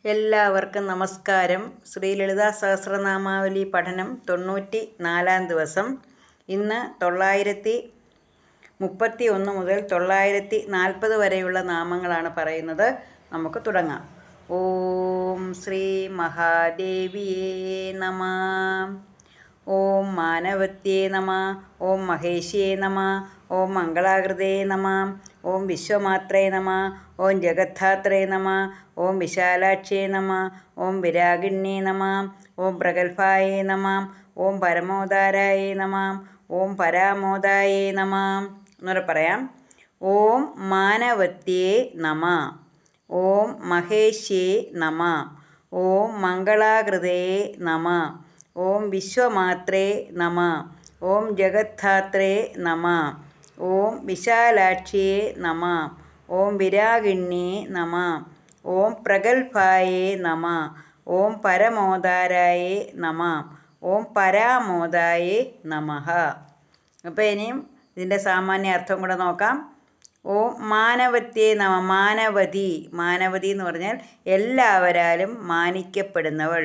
എല്ലാവർക്കും നമസ്കാരം. ശ്രീലളിതാ സഹസ്രനാമാവലി പഠനം 94-ാം ദിവസം. ഇന്ന് 931 മുതൽ 940 വരെയുള്ള നാമങ്ങളാണ് പറയുന്നത്. നമുക്ക് തുടങ്ങാം. ഓം ശ്രീ മഹാദേവിയേ നമ. ഓം മാനവത്യേ നമ. ഓം മഹേശ്യേ നമ. ഓം മംഗളാകൃതേ നമ. ഓം വിശ്വമാത്രേ നമ. ഓം ജഗദ്ധാത്രേ നമ. ഓം വിശാലാക്ഷ്യേ നമ. ഓം വിരാഗിണ്യേ നമ. ഓം പ്രഗൽഭായേ നമ. ഓം പരമോദാരായേ നമ. ഓം പരാമോദായേ നമ. എന്നൂടെ പറയാം. ഓം മാനവത്യേ നമ. ഓം മഹേശ്യേ നമ. ഓം മംഗളാകൃതേ നമ. ഓം വിശ്വമാത്രേ നമ. ഓം ജഗദ്ധാത്രേ നമ. ഓം വിശാലാക്ഷ്യേ നമ. ഓം വിരാഗിണ്യേ നമ. ഓം പ്രഗൽഭായേ നമ. ഓം പരമോദാരായേ നമ. ഓം പരാമോദായേ നമഃ. അപ്പോൾ ഇനിയും ഇതിൻ്റെ സാമാന്യ അർത്ഥം കൂടെ നോക്കാം. ഓം മാനവത്യേ നമ. മാനവതി എന്ന് പറഞ്ഞാൽ എല്ലാവരാലും മാനിക്കപ്പെടുന്നവൾ,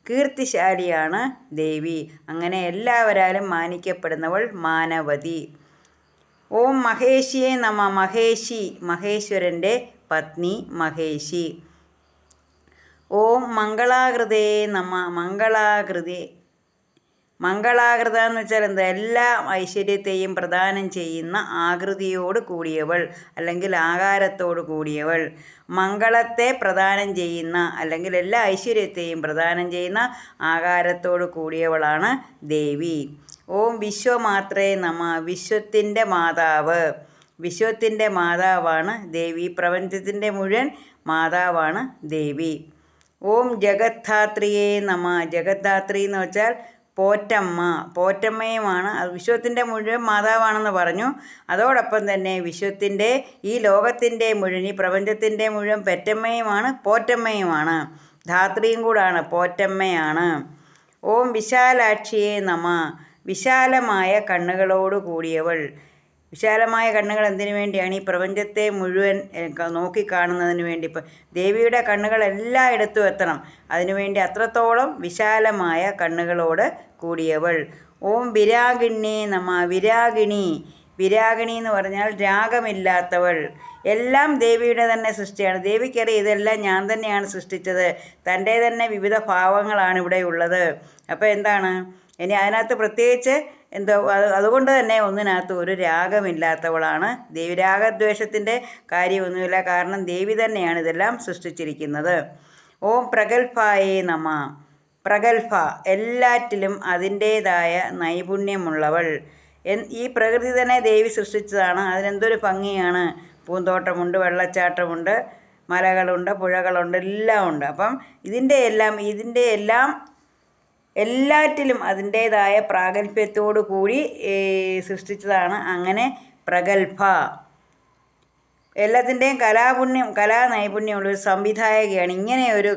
കീർത്തിശാലിയാണ് ദേവി. അങ്ങനെ എല്ലാവരാലും മാനിക്കപ്പെടുന്നവൾ മാനവതി. ഓം മഹേശ്യേ നമ. മഹേശ്വരൻ്റെ പത്നി മഹേശി. ഓം മംഗളാകൃതേ നമ. മംഗളാകൃത എന്ന് വെച്ചാൽ എന്താ? എല്ലാ ഐശ്വര്യത്തെയും പ്രദാനം ചെയ്യുന്ന ആകൃതിയോട് കൂടിയവൾ അല്ലെങ്കിൽ ആകാരത്തോട് കൂടിയവൾ. മംഗളത്തെ പ്രദാനം ചെയ്യുന്ന അല്ലെങ്കിൽ എല്ലാ ഐശ്വര്യത്തെയും പ്രദാനം ചെയ്യുന്ന ആകാരത്തോട് കൂടിയവളാണ് ദേവി. ഓം വിശ്വമാത്രേ നമ. വിശ്വത്തിൻ്റെ മാതാവാണ് ദേവി. പ്രപഞ്ചത്തിൻ്റെ മുഴുവൻ മാതാവാണ് ദേവി. ഓം ജഗദ്ധാത്രിയേ നമ. ജഗദ്ധാത്രി എന്ന് വെച്ചാൽ പോറ്റമ്മയുമാണ്. അത് വിശ്വത്തിൻ്റെ മുഴുവൻ മാതാവാണെന്ന് പറഞ്ഞു. അതോടൊപ്പം തന്നെ വിശ്വത്തിൻ്റെ, ഈ ലോകത്തിൻ്റെ മുഴുവൻ, ഈ പ്രപഞ്ചത്തിൻ്റെ മുഴുവൻ പെറ്റമ്മയുമാണ്, പോറ്റമ്മയുമാണ്. ധാത്രിയും കൂടാണ്, പോറ്റമ്മയാണ്. ഓം വിശാലാക്ഷിയേ നമ. വിശാലമായ കണ്ണുകളോട് കൂടിയവൾ. വിശാലമായ കണ്ണുകൾ എന്തിനു വേണ്ടിയാണ്? ഈ പ്രപഞ്ചത്തെ മുഴുവൻ നോക്കിക്കാണുന്നതിന് വേണ്ടി. ഇപ്പം ദേവിയുടെ കണ്ണുകൾ എല്ലായിടത്തും എത്തണം. അതിനുവേണ്ടി അത്രത്തോളം വിശാലമായ കണ്ണുകളോട് കൂടിയവൾ. ഓം വിരാഗിണ്യേ നമ. വിരാഗിണി എന്ന് പറഞ്ഞാൽ രാഗമില്ലാത്തവൾ. എല്ലാം ദേവിയുടെ തന്നെ സൃഷ്ടിയാണ്. ദേവിക്കറിയാം ഇതെല്ലാം ഞാൻ തന്നെയാണ് സൃഷ്ടിച്ചത്. തൻ്റെ തന്നെ വിവിധ ഭാവങ്ങളാണ് ഇവിടെ ഉള്ളത്. അപ്പോൾ എന്താണ് ഇനി അതിനകത്ത് പ്രത്യേകിച്ച് അതുകൊണ്ട് തന്നെ ഒന്നിനകത്ത് ഒരു രാഗമില്ലാത്തവളാണ് ദേവി. രാഗദ്വേഷത്തിൻ്റെ കാര്യമൊന്നുമില്ല. കാരണം ദേവി തന്നെയാണ് ഇതെല്ലാം സൃഷ്ടിച്ചിരിക്കുന്നത്. ഓം പ്രഗൽഭായേ നമ. പ്രഗൽഭ, എല്ലാറ്റിലും അതിൻ്റേതായ നൈപുണ്യമുള്ളവൾ. ഈ പ്രകൃതി തന്നെ ദേവി സൃഷ്ടിച്ചതാണ്. അതിനെന്തൊരു ഭംഗിയാണ്. പൂന്തോട്ടമുണ്ട്, വെള്ളച്ചാട്ടമുണ്ട്, മലകളുണ്ട്, പുഴകളുണ്ട്, എല്ലാം ഉണ്ട്. അപ്പം ഇതിൻ്റെ എല്ലാം എല്ലാറ്റിലും അതിൻ്റേതായ പ്രാഗൽഭ്യത്തോടു കൂടി സൃഷ്ടിച്ചതാണ്. അങ്ങനെ പ്രഗൽഭ. എല്ലാത്തിൻ്റെയും കലാനൈപുണ്യമുള്ളൊരു സംവിധായകയാണ്. ഇങ്ങനെ ഒരു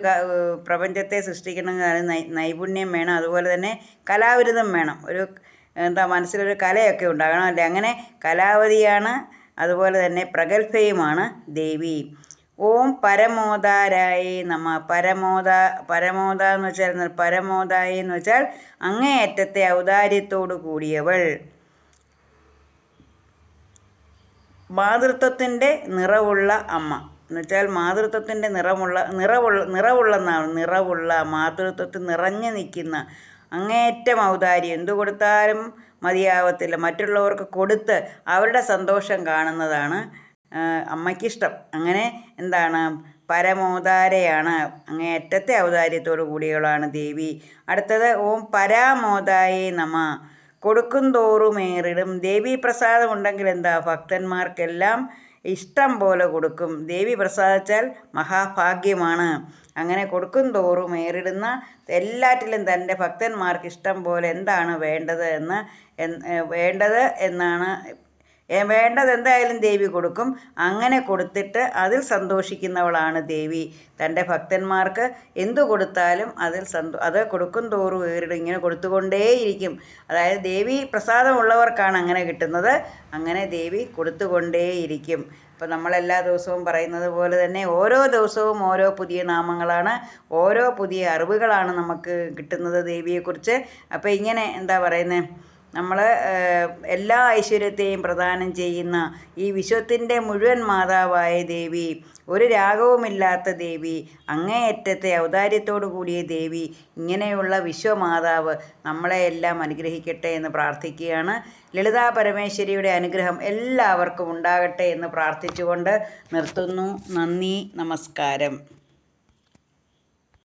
പ്രപഞ്ചത്തെ സൃഷ്ടിക്കണമെങ്കിൽ നൈപുണ്യം വേണം. അതുപോലെ തന്നെ കലാവിരുദ്ധം വേണം. ഒരു മനസ്സിലൊരു കലയൊക്കെ ഉണ്ടാകണം അല്ലേ? അങ്ങനെ കലാവതിയാണ്. അതുപോലെ തന്നെ പ്രഗൽഭയുമാണ് ദേവി. ഓം പരമോദാരായേ നമ. പരമോദ എന്ന് വെച്ചാൽ പരമോദായ എന്ന് വെച്ചാൽ അങ്ങേയറ്റത്തെ ഔദാര്യത്തോടു കൂടിയവൾ. മാതൃത്വത്തിൻ്റെ നിറവുള്ള അമ്മ എന്ന് വെച്ചാൽ മാതൃത്വത്തിൻ്റെ നിറവുള്ള മാതൃത്വത്തിൽ നിറഞ്ഞു നിൽക്കുന്ന അങ്ങേയറ്റം ഔദാര്യം. എന്തു കൊടുത്താലും മതിയാവത്തില്ല. മറ്റുള്ളവർക്ക് കൊടുത്ത് അവരുടെ സന്തോഷം കാണുന്നതാണ് അമ്മയ്ക്കിഷ്ടം. അങ്ങനെ പരമോദാരയാണ്. അങ്ങേയറ്റത്തെ ഔദാര്യത്തോടു കൂടിയവളാണ് ദേവി. അടുത്തത് ഓം പരാമോദായേ നമ. കൊടുക്കും തോറുമേറിടും. ദേവി പ്രസാദം ഉണ്ടെങ്കിൽ ഭക്തന്മാർക്കെല്ലാം ഇഷ്ടം പോലെ കൊടുക്കും. ദേവി പ്രസാദിച്ചാൽ മഹാഭാഗ്യമാണ്. അങ്ങനെ കൊടുക്കും തോറും ഏറിടുന്ന എല്ലാറ്റിലും തൻ്റെ ഭക്തന്മാർക്ക് ഇഷ്ടം പോലെ എന്താണ് വേണ്ടത് വേണ്ടത് എന്തായാലും ദേവി കൊടുക്കും. അങ്ങനെ കൊടുത്തിട്ട് അതിൽ സന്തോഷിക്കുന്നവളാണ് ദേവി. തൻ്റെ ഭക്തന്മാർക്ക് എന്തു കൊടുത്താലും അത് കൊടുക്കും തോറും ഏറിടും. ഇങ്ങനെ കൊടുത്തുകൊണ്ടേയിരിക്കും. അതായത് ദേവി പ്രസാദമുള്ളവർക്കാണ് അങ്ങനെ കിട്ടുന്നത്. അങ്ങനെ ദേവി കൊടുത്തുകൊണ്ടേയിരിക്കും. അപ്പോൾ നമ്മളെല്ലാ ദിവസവും പറയുന്നത് പോലെ തന്നെ ഓരോ ദിവസവും ഓരോ പുതിയ നാമങ്ങളാണ്, ഓരോ പുതിയ അറിവുകളാണ് നമുക്ക് കിട്ടുന്നത് ദേവിയെക്കുറിച്ച്. അപ്പോൾ ഇങ്ങനെ എന്താ പറയുന്നത്, നമ്മൾ എല്ലാ ഐശ്വര്യത്തെയും പ്രദാനം ചെയ്യുന്ന ഈ വിശ്വത്തിൻ്റെ മുഴുവൻ മാതാവായ ദേവി, ഒരു രാഗവുമില്ലാത്ത ദേവി, അങ്ങേയറ്റത്തെ ഔദാര്യത്തോടു കൂടിയ ദേവി, ഇങ്ങനെയുള്ള വിശ്വമാതാവ് നമ്മളെ എല്ലാം അനുഗ്രഹിക്കട്ടെ എന്ന് പ്രാർത്ഥിക്കുകയാണ്. ലളിതാ പരമേശ്വരിയുടെ അനുഗ്രഹം എല്ലാവർക്കും ഉണ്ടാകട്ടെ എന്ന് പ്രാർത്ഥിച്ചുകൊണ്ട് നിർത്തുന്നു. നന്ദി, നമസ്കാരം.